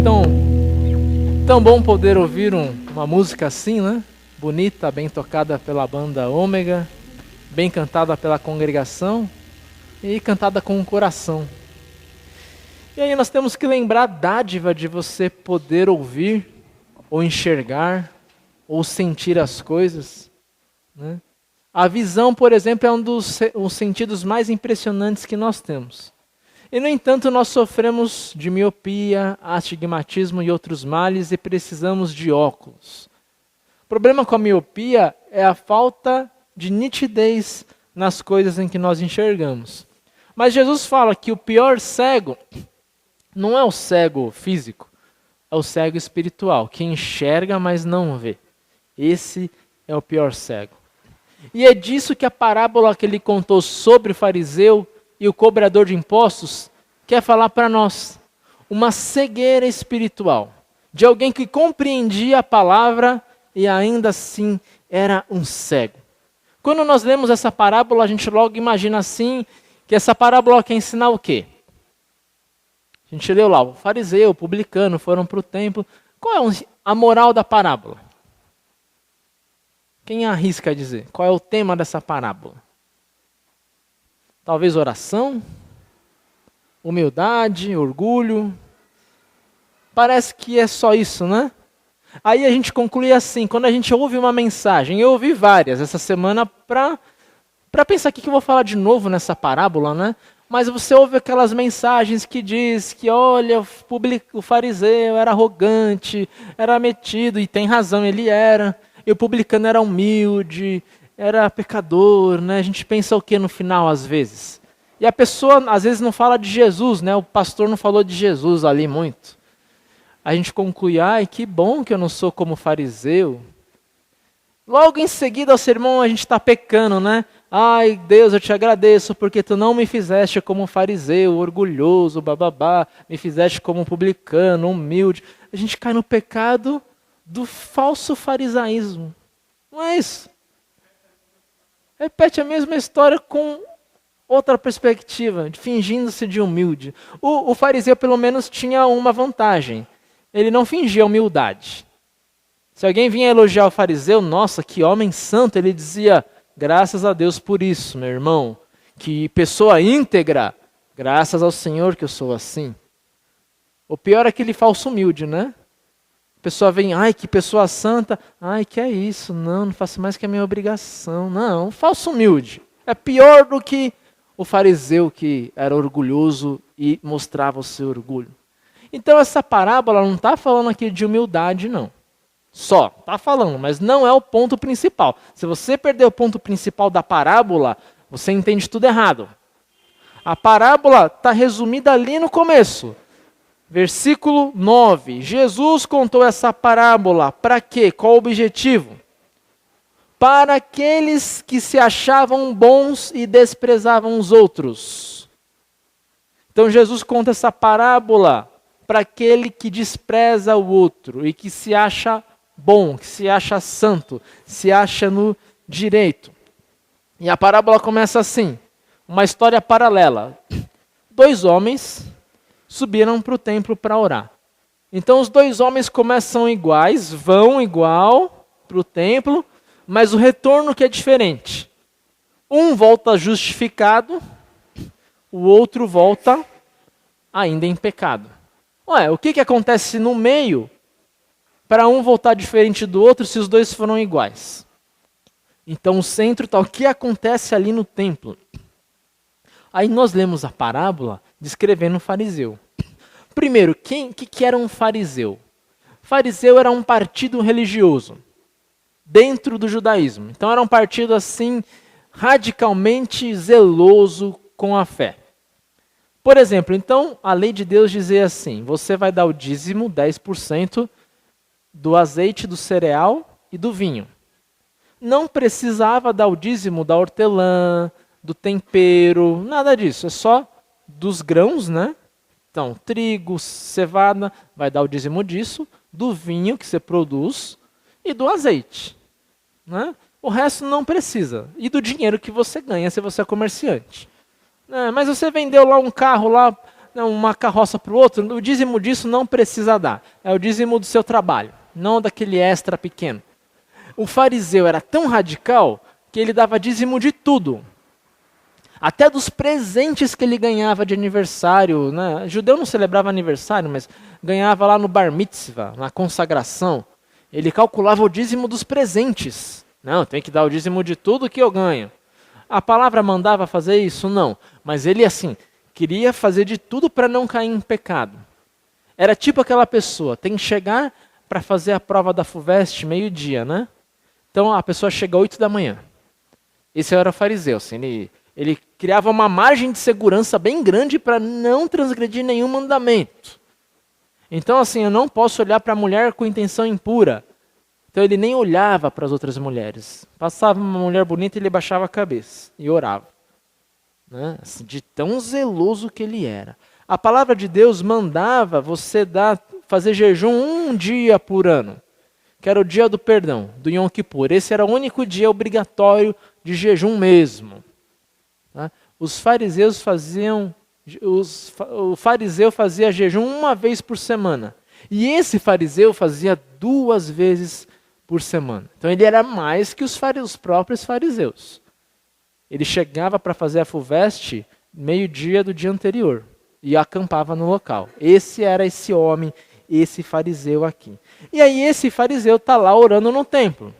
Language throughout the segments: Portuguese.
tão bom poder ouvir uma música assim, né? Bonita, bem tocada pela banda Ômega, bem cantada pela congregação e cantada com o coração. E aí nós temos que lembrar a dádiva de você poder ouvir, ou enxergar, ou sentir as coisas, né? A visão, por exemplo, é um dos sentidos mais impressionantes que nós temos. E, no entanto, nós sofremos de miopia, astigmatismo e outros males e precisamos de óculos. O problema com a miopia é a falta de nitidez nas coisas em que nós enxergamos. Mas Jesus fala que o pior cego não é o cego físico, é o cego espiritual, que enxerga, mas não vê. Esse é o pior cego. E é disso que a parábola que ele contou sobre o fariseu e o cobrador de impostos quer falar para nós. Uma cegueira espiritual, de alguém que compreendia a palavra e ainda assim era um cego. Quando nós lemos essa parábola, a gente logo imagina assim, que essa parábola quer ensinar o quê? A gente leu lá, o fariseu, o publicano foram para o templo. Qual é a moral da parábola? Quem arrisca a dizer? Qual é o tema dessa parábola? Talvez oração? Humildade? Orgulho? Parece que é só isso, né? Aí a gente conclui assim, quando a gente ouve uma mensagem, eu ouvi várias essa semana para pensar o que eu vou falar de novo nessa parábola, né? Mas você ouve aquelas mensagens que diz que, olha, o fariseu era arrogante, era metido, e tem razão, ele era. E o publicano era humilde, era pecador, né? A gente pensa o que no final, às vezes? E a pessoa, às vezes, não fala de Jesus, né? O pastor não falou de Jesus ali muito. A gente conclui, ai, que bom que eu não sou como fariseu. Logo em seguida ao sermão, a gente está pecando, né? Ai, Deus, eu te agradeço porque tu não me fizeste como um fariseu, orgulhoso, bababá. Me fizeste como um publicano, humilde. A gente cai no pecado do falso farisaísmo. Não é isso? Repete a mesma história com outra perspectiva, fingindo-se de humilde. O fariseu, pelo menos, tinha uma vantagem. Ele não fingia humildade. Se alguém vinha elogiar o fariseu, nossa, que homem santo, ele dizia, graças a Deus por isso, meu irmão. Que pessoa íntegra, graças ao Senhor que eu sou assim. O pior é aquele falso humilde, né? A pessoa vem, ai, que pessoa santa. Ai, que é isso? Não faço mais que a minha obrigação. Não, falso humilde. É pior do que o fariseu que era orgulhoso e mostrava o seu orgulho. Então essa parábola não está falando aqui de humildade, não. Só, está falando, mas não é o ponto principal. Se você perder o ponto principal da parábola, você entende tudo errado. A parábola está resumida ali no começo. Versículo 9. Jesus contou essa parábola para quê? Qual o objetivo? Para aqueles que se achavam bons e desprezavam os outros. Então Jesus conta essa parábola para aquele que despreza o outro e que se acha bom, que se acha santo, se acha no direito. E a parábola começa assim, uma história paralela. 2 homens subiram para o templo para orar. Então os 2 homens começam iguais, vão igual para o templo, mas o retorno que é diferente. Um volta justificado, o outro volta ainda em pecado. Ué, o que acontece no meio para um voltar diferente do outro se os 2 foram iguais? Então o centro está o que acontece ali no templo. Aí nós lemos a parábola descrevendo um fariseu. Primeiro, que era um fariseu? Fariseu era um partido religioso dentro do judaísmo. Então era um partido assim radicalmente zeloso com a fé. Por exemplo, então a lei de Deus dizia assim, você vai dar o dízimo, 10% do azeite, do cereal e do vinho. Não precisava dar o dízimo da hortelã, do tempero, nada disso, é só dos grãos, né? Então, trigo, cevada, vai dar o dízimo disso, do vinho que você produz e do azeite, né? O resto não precisa. E do dinheiro que você ganha se você é comerciante. Mas você vendeu lá um carro lá uma carroça para o outro, o dízimo disso não precisa dar. É o dízimo do seu trabalho, não daquele extra pequeno. O fariseu era tão radical que ele dava dízimo de tudo. Até dos presentes que ele ganhava de aniversário. Né? Judeu não celebrava aniversário, mas ganhava lá no bar mitzvah, na consagração. Ele calculava o dízimo dos presentes. Não, tem que dar o dízimo de tudo que eu ganho. A palavra mandava fazer isso? Não. Mas ele, assim, queria fazer de tudo para não cair em pecado. Era tipo aquela pessoa, tem que chegar para fazer a prova da FUVEST meio-dia, né? Então a pessoa chega às 8 da manhã. Esse era o fariseu, assim, ele criava uma margem de segurança bem grande para não transgredir nenhum mandamento. Então, assim, eu não posso olhar para a mulher com intenção impura. Então ele nem olhava para as outras mulheres. Passava uma mulher bonita e ele baixava a cabeça e orava. Né? Assim, de tão zeloso que ele era. A palavra de Deus mandava você fazer jejum um dia por ano, que era o dia do perdão, do Yom Kippur. Esse era o único dia obrigatório de jejum mesmo. Tá? Os fariseus o fariseu fazia jejum uma vez por semana. E esse fariseu fazia 2 vezes por semana. Então ele era mais que os próprios fariseus. Ele chegava para fazer a FUVEST meio-dia do dia anterior e acampava no local. Esse era esse homem, esse fariseu aqui. E aí esse fariseu está lá orando no templo.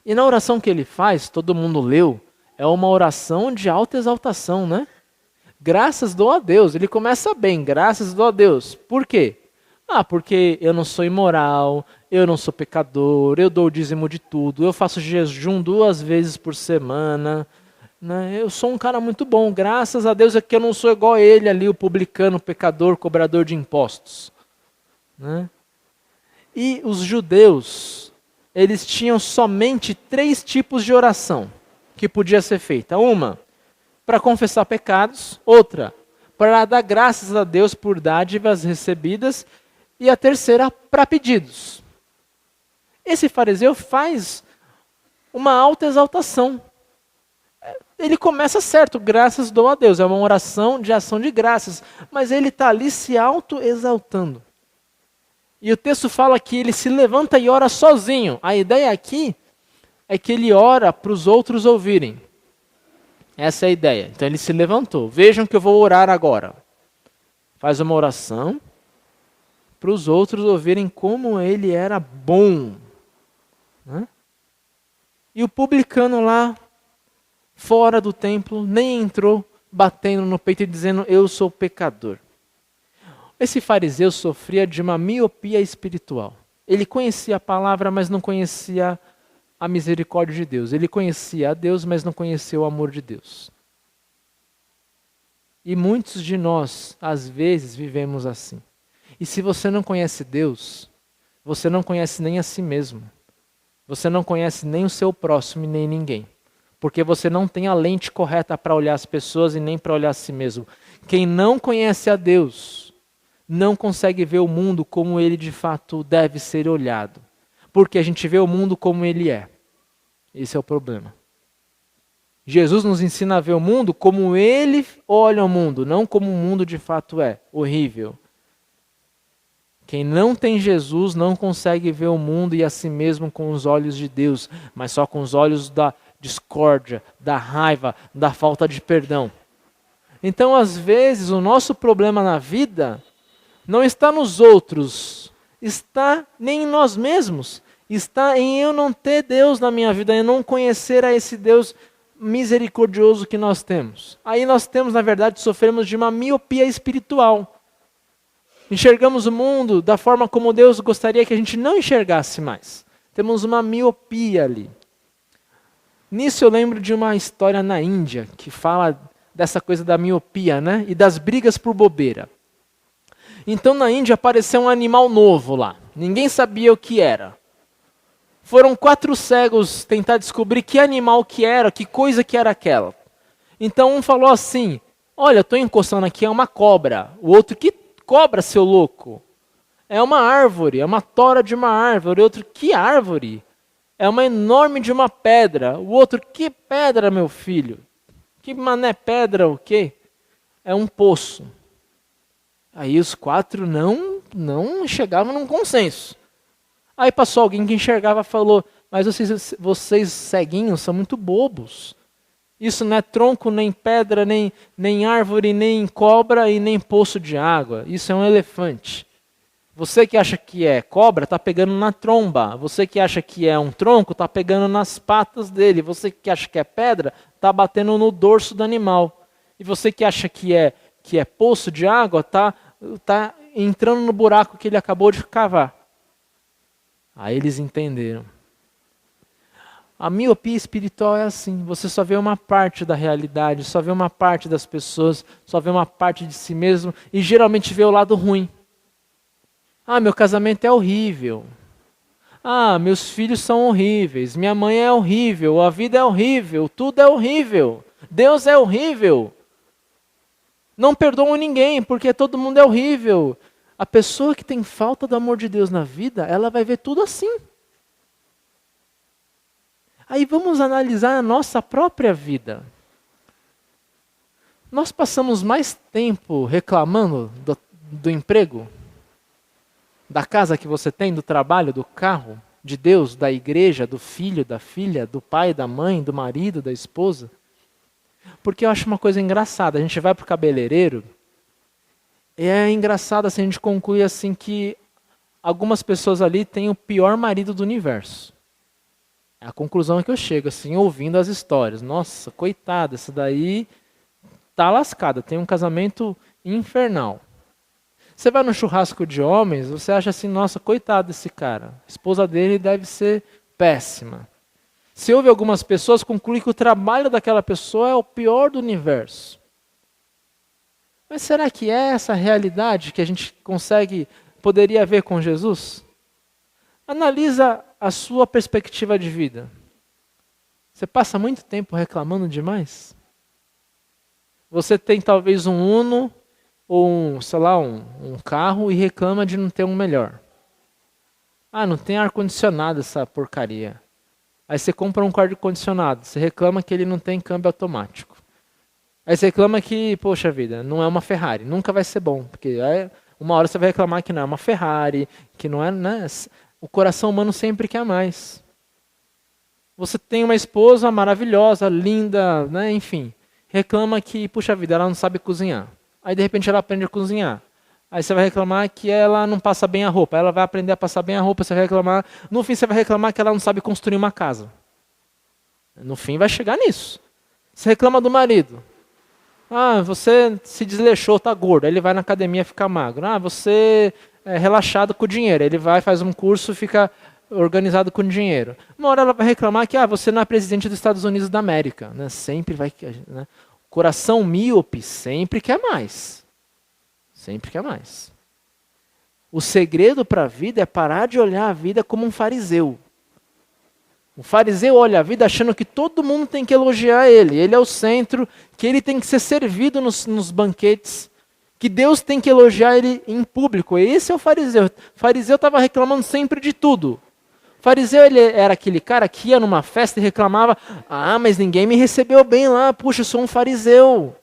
E na oração que ele faz, todo mundo leu, é uma oração de alta exaltação, né? Graças dou a Deus. Ele começa bem, graças dou a Deus. Por quê? Porque eu não sou imoral, eu não sou pecador, eu dou o dízimo de tudo, eu faço jejum 2 vezes por semana, né? Eu sou um cara muito bom, graças a Deus é que eu não sou igual a ele ali, o publicano, pecador, cobrador de impostos. Né? E os judeus, eles tinham somente 3 tipos de oração que podia ser feita. Uma, para confessar pecados. Outra, para dar graças a Deus por dádivas recebidas. E a terceira, para pedidos. Esse fariseu faz uma alta exaltação. Ele começa certo, graças dou a Deus. É uma oração de ação de graças. Mas ele está ali se auto-exaltando. E o texto fala que ele se levanta e ora sozinho. A ideia aqui é que ele ora para os outros ouvirem. Essa é a ideia. Então ele se levantou. Vejam que eu vou orar agora. Faz uma oração para os outros ouvirem como ele era bom. Né? E o publicano lá, fora do templo, nem entrou batendo no peito e dizendo, eu sou pecador. Esse fariseu sofria de uma miopia espiritual. Ele conhecia a palavra, mas não conhecia a misericórdia de Deus. Ele conhecia a Deus, mas não conhecia o amor de Deus. E muitos de nós, às vezes, vivemos assim. E se você não conhece Deus, você não conhece nem a si mesmo. Você não conhece nem o seu próximo e nem ninguém. Porque você não tem a lente correta para olhar as pessoas e nem para olhar a si mesmo. Quem não conhece a Deus não consegue ver o mundo como ele de fato deve ser olhado. Porque a gente vê o mundo como ele é. Esse é o problema. Jesus nos ensina a ver o mundo como ele olha o mundo, não como o mundo de fato é. Horrível. Quem não tem Jesus não consegue ver o mundo e a si mesmo com os olhos de Deus, mas só com os olhos da discórdia, da raiva, da falta de perdão. Então, às vezes, o nosso problema na vida não está nos outros, está nem em nós mesmos, está em eu não ter Deus na minha vida, em não conhecer a esse Deus misericordioso que nós temos. Aí nós temos, na verdade, sofremos de uma miopia espiritual. Enxergamos o mundo da forma como Deus gostaria que a gente não enxergasse mais. Temos uma miopia ali. Nisso eu lembro de uma história na Índia, que fala dessa coisa da miopia, né? E das brigas por bobeira. Então na Índia apareceu um animal novo lá. Ninguém sabia o que era. Foram 4 cegos tentar descobrir que animal que era, que coisa que era aquela. Então um falou assim, olha, eu estou encostando aqui, é uma cobra. O outro, que cobra, seu louco? É uma árvore, é uma tora de uma árvore. O outro, que árvore? É uma enorme de uma pedra. O outro, que pedra, meu filho? Que mané pedra o quê? É um poço. Aí os 4 não chegavam num consenso. Aí passou alguém que enxergava e falou, mas vocês ceguinhos são muito bobos. Isso não é tronco, nem pedra, nem árvore, nem cobra e nem poço de água. Isso é um elefante. Você que acha que é cobra, está pegando na tromba. Você que acha que é um tronco, está pegando nas patas dele. Você que acha que é pedra, está batendo no dorso do animal. E você que acha que é poço de água, está entrando no buraco que ele acabou de cavar. Aí eles entenderam. A miopia espiritual é assim, você só vê uma parte da realidade, só vê uma parte das pessoas, só vê uma parte de si mesmo e geralmente vê o lado ruim. Ah, meu casamento é horrível. Ah, meus filhos são horríveis, minha mãe é horrível, a vida é horrível, tudo é horrível. Deus é horrível. Não perdoo ninguém porque todo mundo é horrível. A pessoa que tem falta do amor de Deus na vida, ela vai ver tudo assim. Aí vamos analisar a nossa própria vida. Nós passamos mais tempo reclamando do emprego, da casa que você tem, do trabalho, do carro, de Deus, da igreja, do filho, da filha, do pai, da mãe, do marido, da esposa. Porque eu acho uma coisa engraçada, a gente vai para o cabeleireiro, e é engraçado assim, a gente conclui assim que algumas pessoas ali têm o pior marido do universo. É a conclusão que eu chego, assim, ouvindo as histórias. Nossa, coitada, essa daí tá lascada, tem um casamento infernal. Você vai no churrasco de homens, você acha assim, nossa, coitado desse cara. A esposa dele deve ser péssima. Se ouve algumas pessoas, conclui que o trabalho daquela pessoa é o pior do universo. Mas será que é essa realidade que a gente poderia ver com Jesus? Analisa a sua perspectiva de vida. Você passa muito tempo reclamando demais? Você tem talvez um Uno ou um carro e reclama de não ter um melhor. Ah, não tem ar-condicionado essa porcaria. Aí você compra um ar-condicionado, você reclama que ele não tem câmbio automático. Aí você reclama que, poxa vida, não é uma Ferrari, nunca vai ser bom, porque uma hora você vai reclamar que não é uma Ferrari, que não é, né? O coração humano sempre quer mais. Você tem uma esposa maravilhosa, linda, né? Enfim, reclama que, puxa vida, ela não sabe cozinhar. Aí de repente ela aprende a cozinhar. Aí você vai reclamar que ela não passa bem a roupa. Ela vai aprender a passar bem a roupa, você vai reclamar. No fim você vai reclamar que ela não sabe construir uma casa. No fim vai chegar nisso. Você reclama do marido. Ah, você se desleixou, tá gordo. Aí ele vai na academia ficar magro. Ah, você é relaxado com o dinheiro. Ele vai, faz um curso e fica organizado com dinheiro. Uma hora ela vai reclamar que você não é presidente dos Estados Unidos da América. Né? Sempre vai... Né? Coração míope sempre quer mais. Sempre quer mais. O segredo para a vida é parar de olhar a vida como um fariseu. O fariseu olha a vida achando que todo mundo tem que elogiar ele. Ele é o centro, que ele tem que ser servido nos banquetes, que Deus tem que elogiar ele em público. Esse é o fariseu. O fariseu estava reclamando sempre de tudo. O fariseu ele era aquele cara que ia numa festa e reclamava, mas ninguém me recebeu bem lá, puxa, eu sou um fariseu.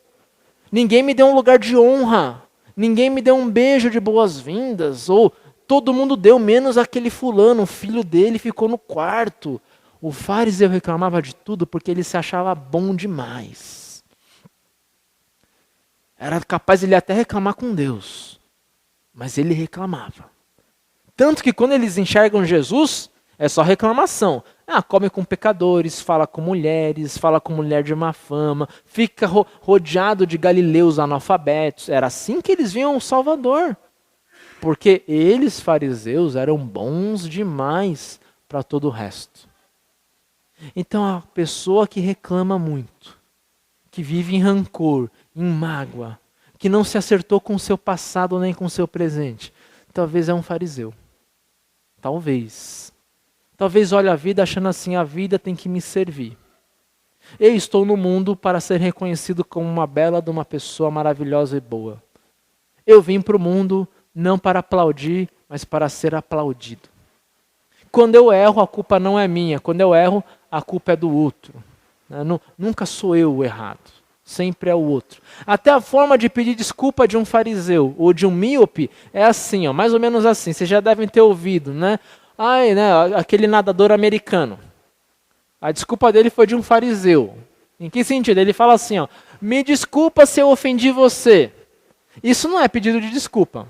Ninguém me deu um lugar de honra. Ninguém me deu um beijo de boas-vindas. Ou todo mundo deu, menos aquele fulano, o filho dele ficou no quarto. O fariseu reclamava de tudo porque ele se achava bom demais. Era capaz de ele até reclamar com Deus. Mas ele reclamava. Tanto que quando eles enxergam Jesus, é só reclamação. Come com pecadores, fala com mulheres, fala com mulher de má fama, fica rodeado de galileus analfabetos. Era assim que eles viam o Salvador. Porque eles, fariseus, eram bons demais para todo o resto. Então a pessoa que reclama muito, que vive em rancor, em mágoa, que não se acertou com o seu passado nem com o seu presente, talvez é um fariseu. Talvez olhe a vida achando assim, a vida tem que me servir. Eu estou no mundo para ser reconhecido como uma bela de uma pessoa maravilhosa e boa. Eu vim para o mundo não para aplaudir, mas para ser aplaudido. Quando eu erro, a culpa não é minha. Quando eu erro, a culpa é do outro. Nunca sou eu o errado. Sempre é o outro. Até a forma de pedir desculpa de um fariseu ou de um míope é assim, ó, mais ou menos assim. Vocês já devem ter ouvido, né? Ai, né? Aquele nadador americano. A desculpa dele foi de um fariseu. Em que sentido? Ele fala assim, ó, me desculpa se eu ofendi você. Isso não é pedido de desculpa.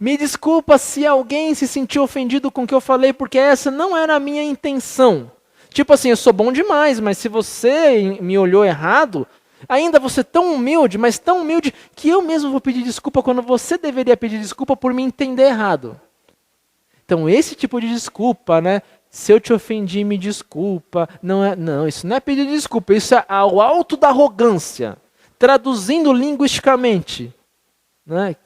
Me desculpa se alguém se sentiu ofendido com o que eu falei, porque essa não era a minha intenção. Tipo assim, eu sou bom demais, mas se você me olhou errado, ainda você tão humilde, mas tão humilde, que eu mesmo vou pedir desculpa quando você deveria pedir desculpa por me entender errado. Então esse tipo de desculpa, né? Se eu te ofendi, me desculpa. Não, isso não é pedir desculpa, isso é o alto da arrogância. Traduzindo linguisticamente, né?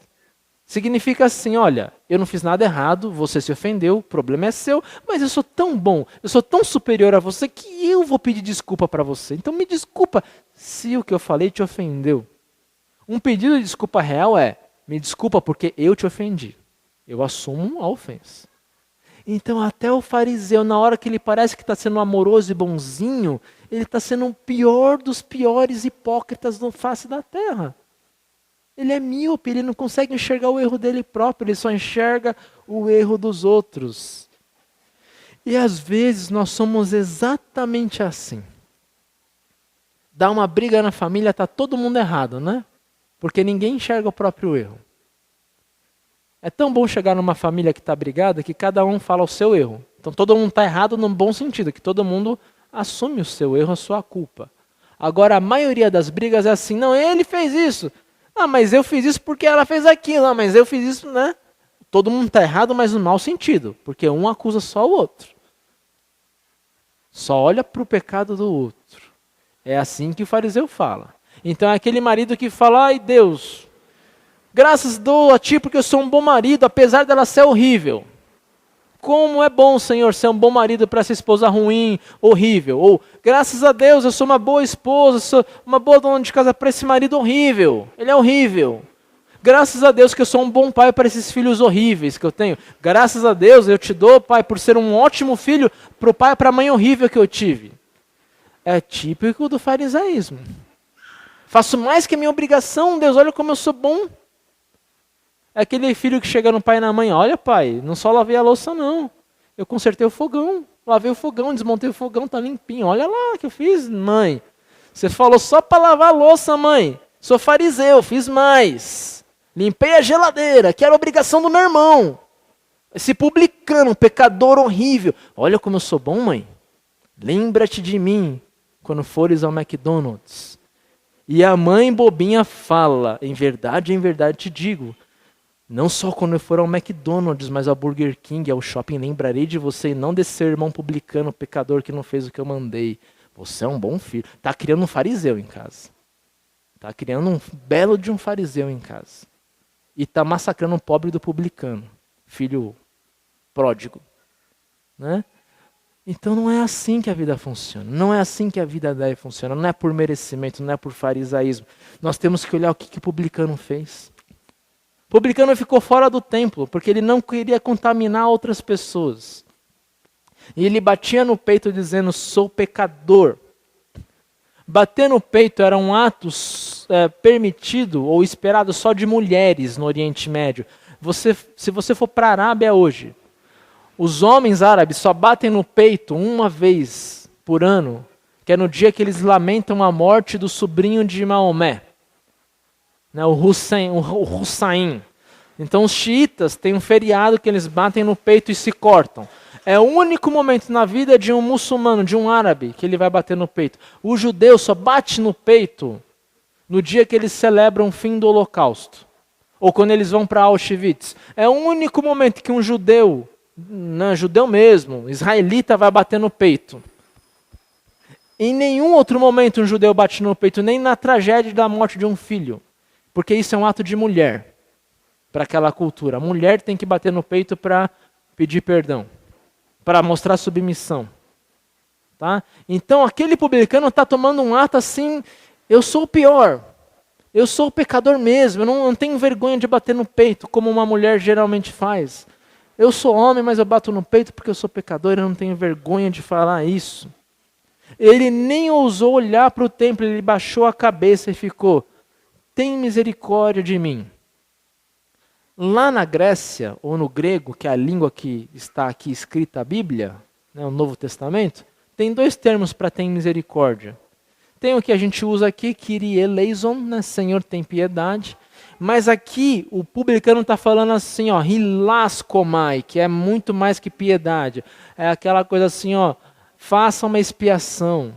Significa assim, olha, eu não fiz nada errado, você se ofendeu, o problema é seu, mas eu sou tão bom, eu sou tão superior a você que eu vou pedir desculpa para você. Então me desculpa se o que eu falei te ofendeu. Um pedido de desculpa real é, me desculpa porque eu te ofendi. Eu assumo a ofensa. Então até o fariseu, na hora que ele parece que está sendo amoroso e bonzinho, ele está sendo o pior dos piores hipócritas no face da terra. Ele é míope, ele não consegue enxergar o erro dele próprio, ele só enxerga o erro dos outros. E às vezes nós somos exatamente assim. Dá uma briga na família, está todo mundo errado, né? Porque ninguém enxerga o próprio erro. É tão bom chegar numa família que está brigada que cada um fala o seu erro. Então todo mundo está errado no bom sentido, que todo mundo assume o seu erro, a sua culpa. Agora a maioria das brigas é assim, não, ele fez isso. Ah, mas eu fiz isso porque ela fez aquilo. Ah, mas eu fiz isso, né? Todo mundo está errado, mas no mau sentido. Porque um acusa só o outro. Só olha para o pecado do outro. É assim que o fariseu fala. Então é aquele marido que fala, ai Deus, graças dou a ti porque eu sou um bom marido, apesar dela ser horrível. Como é bom, Senhor, ser um bom marido para essa esposa ruim, horrível. Ou, graças a Deus, eu sou uma boa esposa, sou uma boa dona de casa para esse marido horrível. Ele é horrível. Graças a Deus que eu sou um bom pai para esses filhos horríveis que eu tenho. Graças a Deus eu te dou, pai, por ser um ótimo filho para o pai e para a mãe horrível que eu tive. É típico do farisaísmo. Faço mais que a minha obrigação, Deus, olha como eu sou bom. É aquele filho que chega no pai e na mãe, olha pai, não só lavei a louça não, eu consertei o fogão, lavei o fogão, desmontei o fogão, tá limpinho, olha lá o que eu fiz, mãe. Você falou só para lavar a louça, mãe, sou fariseu, fiz mais. Limpei a geladeira, que era obrigação do meu irmão. Esse publicano, um pecador horrível, olha como eu sou bom, mãe. Lembra-te de mim quando fores ao McDonald's. E a mãe bobinha fala, em verdade te digo, não só quando eu for ao McDonald's, mas ao Burger King, ao shopping, lembrarei de você e não desse seu irmão publicano, pecador que não fez o que eu mandei. Você é um bom filho. Está criando um fariseu em casa. Está criando um belo de um fariseu em casa. E está massacrando o pobre do publicano, filho pródigo. Né? Então não é assim que a vida funciona. Não é assim que a vida deve funcionar. Não é por merecimento, não é por farisaísmo. Nós temos que olhar o que o publicano fez. O publicano ficou fora do templo, porque ele não queria contaminar outras pessoas. E ele batia no peito dizendo, sou pecador. Bater no peito era um ato permitido ou esperado só de mulheres no Oriente Médio. Se você for para a Arábia hoje, os homens árabes só batem no peito uma vez por ano, que é no dia que eles lamentam a morte do sobrinho de Maomé. Né, o Hussein. Então os xiitas têm um feriado que eles batem no peito e se cortam. É o único momento na vida de um muçulmano, de um árabe, que ele vai bater no peito. O judeu só bate no peito no dia que eles celebram o fim do Holocausto. Ou quando eles vão para Auschwitz. É o único momento que um judeu, não, judeu mesmo, israelita, vai bater no peito. Em nenhum outro momento um judeu bate no peito, nem na tragédia da morte de um filho. Porque isso é um ato de mulher, para aquela cultura. A mulher tem que bater no peito para pedir perdão, para mostrar submissão. Tá? Então aquele publicano está tomando um ato assim, eu sou o pior, eu sou o pecador mesmo, eu não tenho vergonha de bater no peito, como uma mulher geralmente faz. Eu sou homem, mas eu bato no peito porque eu sou pecador, eu não tenho vergonha de falar isso. Ele nem ousou olhar para o templo, ele baixou a cabeça e ficou: tem misericórdia de mim. Lá na Grécia, ou no grego, que é a língua que está aqui escrita a Bíblia, né, o Novo Testamento, tem 2 termos para ter misericórdia. Tem o que a gente usa aqui, Kyrie eleison, né, Senhor tem piedade. Mas aqui o publicano está falando assim, ó, hilaskomai, que é muito mais que piedade. É aquela coisa assim, ó, faça uma expiação.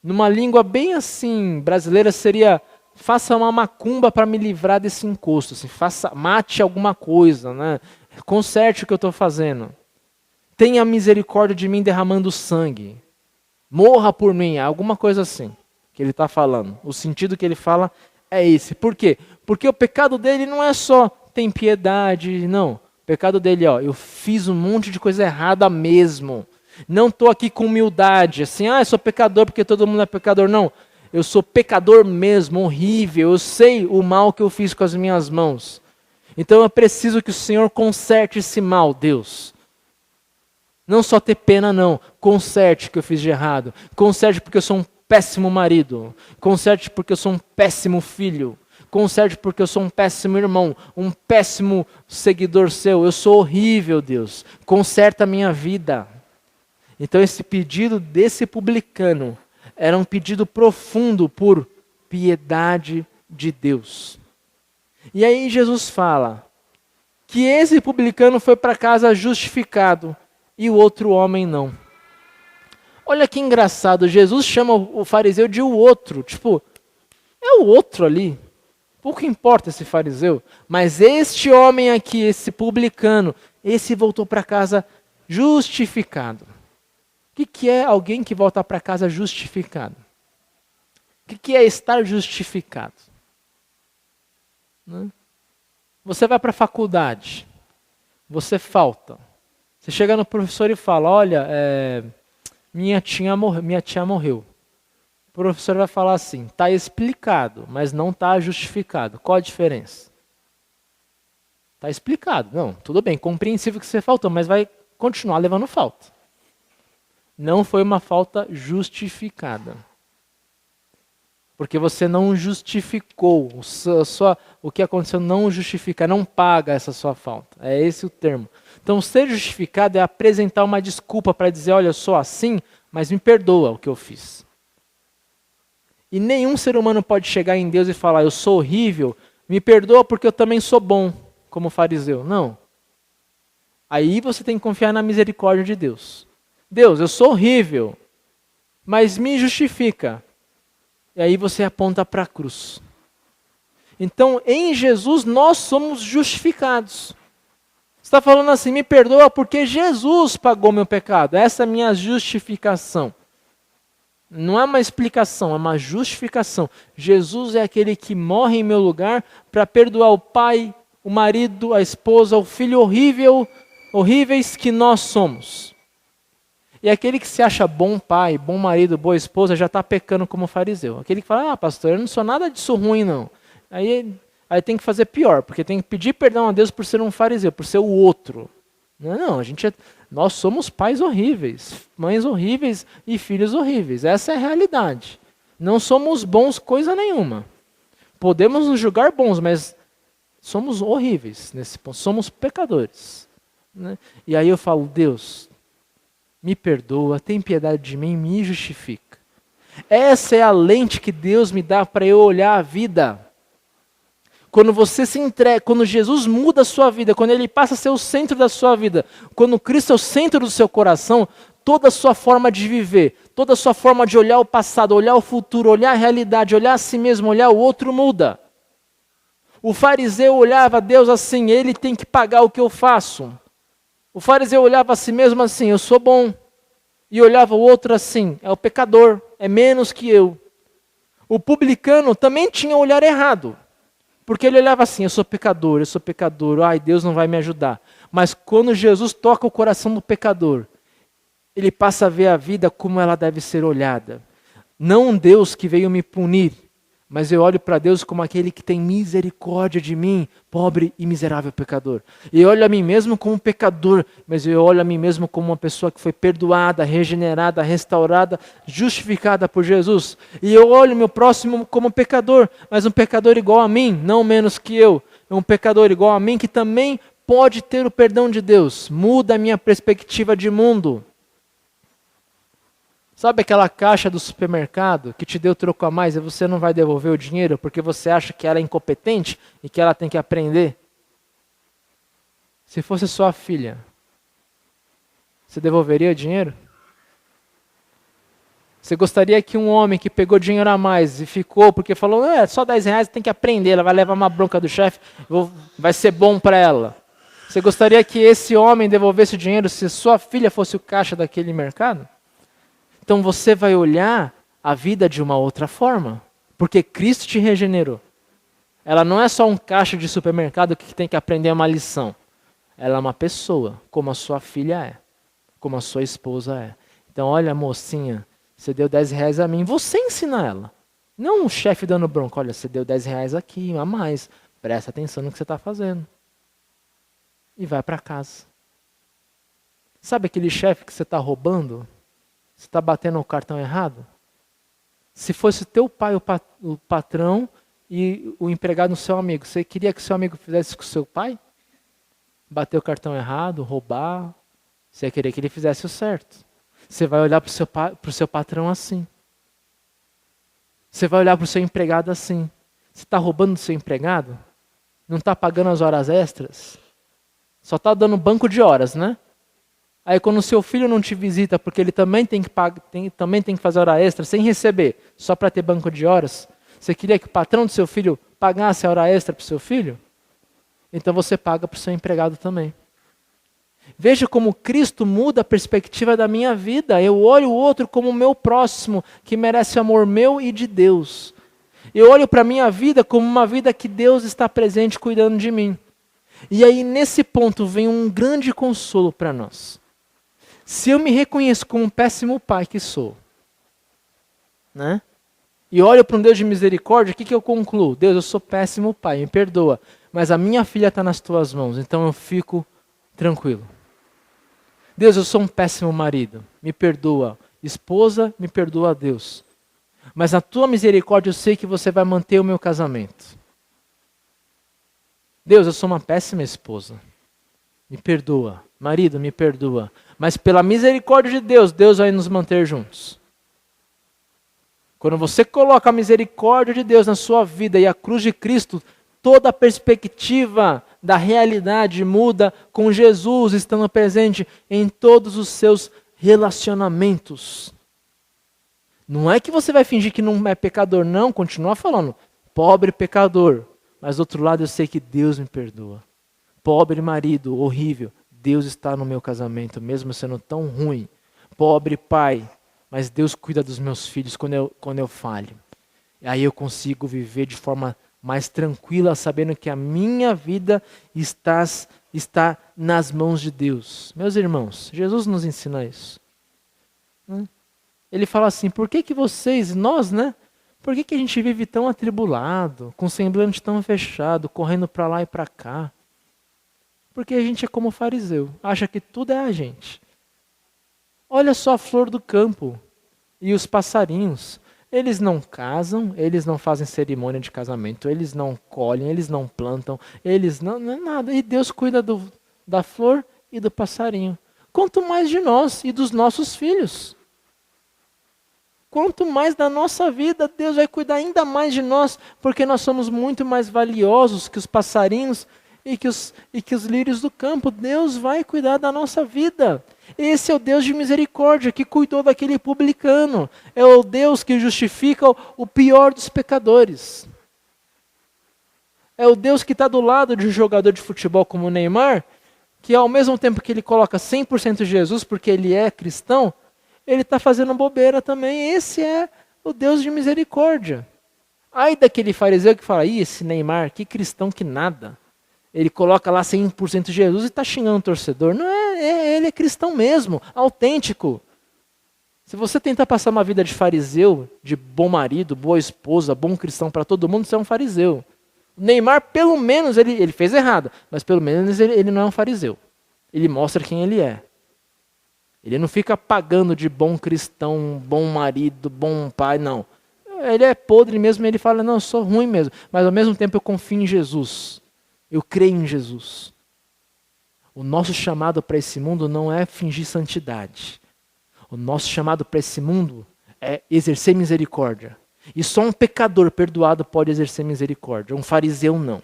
Numa língua bem assim, brasileira seria: faça uma macumba para me livrar desse encosto. Assim, mate alguma coisa, né? Conserte o que eu estou fazendo. Tenha misericórdia de mim derramando sangue. Morra por mim, alguma coisa assim que ele está falando. O sentido que ele fala é esse. Por quê? Porque o pecado dele não é só tem piedade, não. O pecado dele, ó, eu fiz um monte de coisa errada mesmo. Não estou aqui com humildade, assim, eu sou pecador porque todo mundo é pecador. Não, eu sou pecador mesmo, horrível. Eu sei o mal que eu fiz com as minhas mãos. Então eu preciso que o Senhor conserte esse mal, Deus. Não só ter pena, não. Conserte o que eu fiz de errado. Conserte porque eu sou um péssimo marido. Conserte porque eu sou um péssimo filho. Conserte porque eu sou um péssimo irmão. Um péssimo seguidor seu. Eu sou horrível, Deus. Conserta a minha vida. Então esse pedido desse publicano era um pedido profundo por piedade de Deus. E aí Jesus fala que esse publicano foi para casa justificado e o outro homem não. Olha que engraçado, Jesus chama o fariseu de o outro, tipo, é o outro ali. Pouco importa esse fariseu, mas este homem aqui, esse publicano, esse voltou para casa justificado. O que é alguém que volta para casa justificado? O que é estar justificado? Você vai para a faculdade, você falta. Você chega no professor e fala: olha, minha tia morreu. O professor vai falar assim: está explicado, mas não está justificado. Qual a diferença? Está explicado. Não, tudo bem, compreensível que você faltou, mas vai continuar levando falta. Não foi uma falta justificada. Porque você não justificou. O que aconteceu não justifica, não paga essa sua falta. É esse o termo. Então, ser justificado é apresentar uma desculpa para dizer: olha, eu sou assim, mas me perdoa o que eu fiz. E nenhum ser humano pode chegar em Deus e falar: eu sou horrível, me perdoa porque eu também sou bom, como fariseu. Não. Aí você tem que confiar na misericórdia de Deus. Deus, eu sou horrível, mas me justifica. E aí você aponta para a cruz. Então, em Jesus, nós somos justificados. Você está falando assim: me perdoa porque Jesus pagou meu pecado. Essa é a minha justificação. Não é uma explicação, é uma justificação. Jesus é aquele que morre em meu lugar para perdoar o pai, o marido, a esposa, o filho horríveis que nós somos. E aquele que se acha bom pai, bom marido, boa esposa, já está pecando como fariseu. Aquele que fala: pastor, eu não sou nada disso ruim, não. Aí tem que fazer pior, porque tem que pedir perdão a Deus por ser um fariseu, por ser o outro. Não, nós somos pais horríveis, mães horríveis e filhos horríveis. Essa é a realidade. Não somos bons coisa nenhuma. Podemos nos julgar bons, mas somos horríveis nesse ponto. Somos pecadores. Né? E aí eu falo: Deus, me perdoa, tem piedade de mim, me justifica. Essa é a lente que Deus me dá para eu olhar a vida. Quando você se entrega, quando Jesus muda a sua vida, quando Ele passa a ser o centro da sua vida, quando Cristo é o centro do seu coração, toda a sua forma de viver, toda a sua forma de olhar o passado, olhar o futuro, olhar a realidade, olhar a si mesmo, olhar o outro muda. O fariseu olhava a Deus assim: Ele tem que pagar o que eu faço. O fariseu olhava a si mesmo assim: eu sou bom. E olhava o outro assim: é o pecador, é menos que eu. O publicano também tinha o olhar errado. Porque ele olhava assim: eu sou pecador, ai, Deus não vai me ajudar. Mas quando Jesus toca o coração do pecador, ele passa a ver a vida como ela deve ser olhada. Não um Deus que veio me punir, mas eu olho para Deus como aquele que tem misericórdia de mim, pobre e miserável pecador. E eu olho a mim mesmo como pecador, mas eu olho a mim mesmo como uma pessoa que foi perdoada, regenerada, restaurada, justificada por Jesus. E eu olho meu próximo como pecador, mas um pecador igual a mim, não menos que eu. Um pecador igual a mim que também pode ter o perdão de Deus. Muda a minha perspectiva de mundo. Sabe aquela caixa do supermercado que te deu troco a mais e você não vai devolver o dinheiro porque você acha que ela é incompetente e que ela tem que aprender? Se fosse sua filha, você devolveria o dinheiro? Você gostaria que um homem que pegou dinheiro a mais e ficou porque falou, só R$10, tem que aprender, ela vai levar uma bronca do chefe, vai ser bom para ela. Você gostaria que esse homem devolvesse o dinheiro se sua filha fosse o caixa daquele mercado? Então você vai olhar a vida de uma outra forma, porque Cristo te regenerou. Ela não é só um caixa de supermercado que tem que aprender uma lição. Ela é uma pessoa, como a sua filha é, como a sua esposa é. Então olha, mocinha, você deu R$10 a mim, você ensina ela. Não o chefe dando bronca, olha, você deu R$10 aqui, a mais, presta atenção no que você está fazendo. E vai para casa. Sabe aquele chefe que você está roubando? Você está batendo o cartão errado? Se fosse teu pai o patrão e o empregado o seu amigo, você queria que seu amigo fizesse com o seu pai? Bater o cartão errado, roubar, você queria que ele fizesse o certo. Você vai olhar para o seu patrão assim. Você vai olhar para o seu empregado assim. Você está roubando do seu empregado? Não está pagando as horas extras? Só está dando banco de horas, né? Aí quando o seu filho não te visita, porque ele também tem que fazer hora extra sem receber, só para ter banco de horas, você queria que o patrão do seu filho pagasse a hora extra para o seu filho? Então você paga para o seu empregado também. Veja como Cristo muda a perspectiva da minha vida. Eu olho o outro como o meu próximo, que merece amor meu e de Deus. Eu olho para a minha vida como uma vida que Deus está presente cuidando de mim. E aí nesse ponto vem um grande consolo para nós. Se eu me reconheço como um péssimo pai que sou, né? E olho para um Deus de misericórdia, o que eu concluo? Deus, eu sou péssimo pai, me perdoa. Mas a minha filha está nas tuas mãos, então eu fico tranquilo. Deus, eu sou um péssimo marido, me perdoa. Esposa, me perdoa, Deus. Mas na tua misericórdia eu sei que você vai manter o meu casamento. Deus, eu sou uma péssima esposa. Me perdoa. Marido, me perdoa. Mas pela misericórdia de Deus, Deus vai nos manter juntos. Quando você coloca a misericórdia de Deus na sua vida e a cruz de Cristo, toda a perspectiva da realidade muda com Jesus estando presente em todos os seus relacionamentos. Não é que você vai fingir que não é pecador, não. Continua falando, pobre pecador. Mas do outro lado eu sei que Deus me perdoa. Pobre marido, horrível. Deus está no meu casamento, mesmo sendo tão ruim. Pobre pai, mas Deus cuida dos meus filhos quando eu falho. E aí eu consigo viver de forma mais tranquila, sabendo que a minha vida está nas mãos de Deus. Meus irmãos, Jesus nos ensina isso. Ele fala assim, por que vocês, nós, né? Por que a gente vive tão atribulado, com semblante tão fechado, correndo para lá e para cá? Porque a gente é como fariseu, acha que tudo é a gente. Olha só a flor do campo e os passarinhos. Eles não casam, eles não fazem cerimônia de casamento, eles não colhem, eles não plantam, eles não é nada. E Deus cuida da flor e do passarinho. Quanto mais de nós e dos nossos filhos. Quanto mais da nossa vida, Deus vai cuidar ainda mais de nós, porque nós somos muito mais valiosos que os passarinhos e que os lírios do campo. Deus vai cuidar da nossa vida. Esse é o Deus de misericórdia que cuidou daquele publicano. É o Deus que justifica o pior dos pecadores. É o Deus que está do lado de um jogador de futebol como o Neymar, que ao mesmo tempo que ele coloca 100% Jesus, porque ele é cristão, ele está fazendo bobeira também. Esse é o Deus de misericórdia. Ai daquele fariseu que fala, esse Neymar, que cristão que nada. Ele coloca lá 100% Jesus e está xingando o torcedor. Não ele é cristão mesmo, autêntico. Se você tentar passar uma vida de fariseu, de bom marido, boa esposa, bom cristão para todo mundo, você é um fariseu. O Neymar, pelo menos, ele fez errado, mas pelo menos ele não é um fariseu. Ele mostra quem ele é. Ele não fica pagando de bom cristão, bom marido, bom pai, não. Ele é podre mesmo, ele fala, não, eu sou ruim mesmo. Mas ao mesmo tempo eu confio em Jesus. Eu creio em Jesus. O nosso chamado para esse mundo não é fingir santidade. O nosso chamado para esse mundo é exercer misericórdia. E só um pecador perdoado pode exercer misericórdia. Um fariseu não.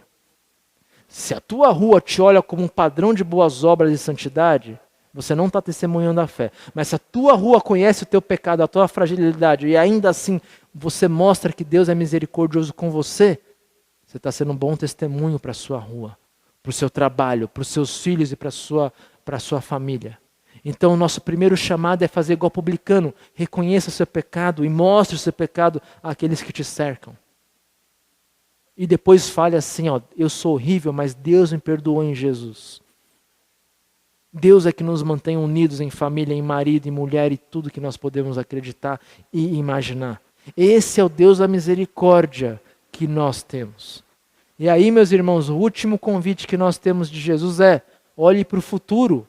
Se a tua rua te olha como um padrão de boas obras e santidade, você não está testemunhando a fé. Mas se a tua rua conhece o teu pecado, a tua fragilidade, e ainda assim você mostra que Deus é misericordioso com você, você está sendo um bom testemunho para a sua rua, para o seu trabalho, para os seus filhos e para a sua família. Então o nosso primeiro chamado é fazer igual publicano. Reconheça o seu pecado e mostre o seu pecado àqueles que te cercam. E depois fale assim, ó, eu sou horrível, mas Deus me perdoou em Jesus. Deus é que nos mantém unidos em família, em marido, em mulher e tudo que nós podemos acreditar e imaginar. Esse é o Deus da misericórdia que nós temos. E aí, meus irmãos, o último convite que nós temos de Jesus é: olhe para o futuro,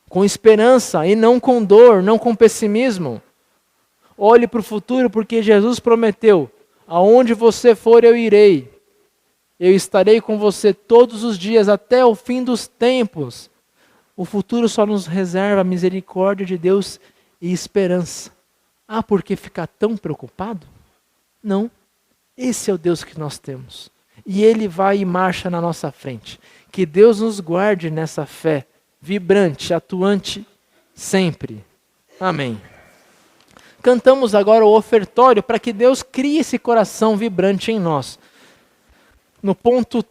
com esperança e não com dor, não com pessimismo. Olhe para o futuro porque Jesus prometeu: aonde você for eu irei. Eu estarei com você todos os dias até o fim dos tempos. O futuro só nos reserva a misericórdia de Deus e esperança. Ah, por que ficar tão preocupado? Não. Esse é o Deus que nós temos. E Ele vai e marcha na nossa frente. Que Deus nos guarde nessa fé vibrante, atuante, sempre. Amém. Cantamos agora o ofertório para que Deus crie esse coração vibrante em nós. No ponto